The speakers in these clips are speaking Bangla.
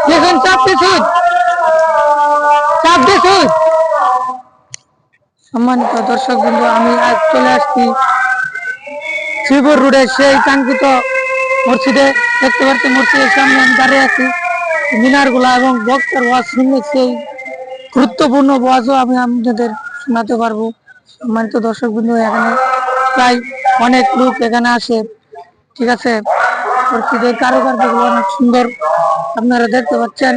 দেখুন চাপ দিছুন, চাপ দিছুন। সম্মানিত দর্শক বন্ধু, আমি আজ চলে আসছি শ্রীপুর রোডের সেই কাঙ্ক্ষিত মসজিদে। দেখতে পাচ্ছি মসজিদের সামনে আমি দাঁড়িয়ে আছি। মিনার গুলা এবং বক্তার ওয়াজ শুনলে সেই গুরুত্বপূর্ণ ওয়াজও আমি আপনাদের শোনাতে পারবো। সম্মানিত দর্শক বন্ধু, এখানে প্রায় অনেক লোক এখানে আসে, ঠিক আছে। মসজিদের কারুকার্যগুলো অনেক সুন্দর, আপনারা দেখতে পাচ্ছেন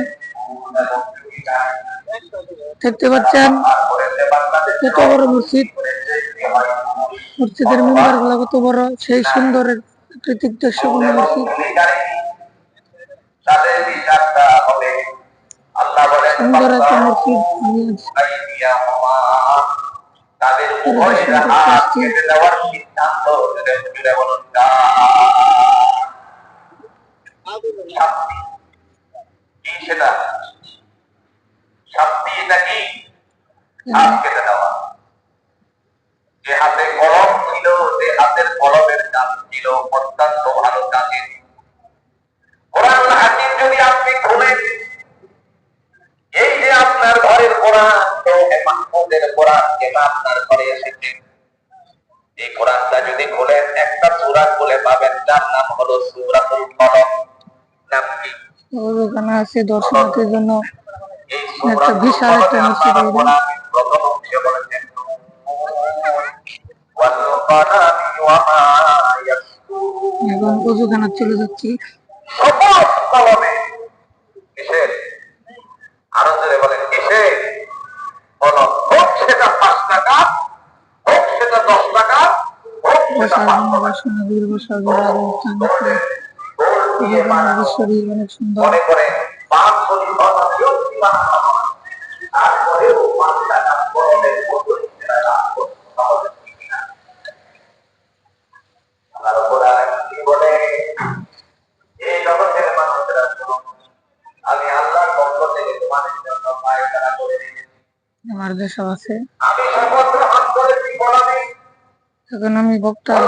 কত বড় মসজিদ, মসজিদের মিম্বার গুলা কত বড়, সেই সুন্দরের প্রাকৃতিক দৃশ্যপূর্ণ মসজিদ, সুন্দর একটা মসজিদ। যে হাতে কলম ছিল, যে হাতের কলমের কাজ ছিল অত্যন্ত ভালো কাজের। কোরআন হাকিম যদি আপনি খুলেন, এই যে আপনার ঘরের কোরআন, মাহমুদের কোরআন যেটা আপনার ঘরে এসেছে, এই কোরআনটা যদি খুলেন, একটা সূরা খুলে পাবেন যার নাম হলো সূরাতুল কলম। নাম কি? ওখানে আছে দর্শনার্থীর জন্য একটা বিশাল একটা মসজিদ। প্রথম অংশে বলেছেন এখন ওজুখানা চলে যাচ্ছি। কলমে কিসের? আরো জোরে বলেন কিসের? কলম। হোক সেটা 5 টাকা, হোক সেটা 10 টাকা, হোক সেটা 5 অনেক সুন্দর। মনে করে 5 কোটি তারপরেও 5 টাকা কলমের মতো এই জগতের মানুষেরা, আমি আল্লাহর পক্ষ থেকে তোমাদের জন্য পায়খানা করে দিয়েছি। আমার যেসব আছে আমি শপথ গ্রহণ করেছি, এখন আমি বক্তার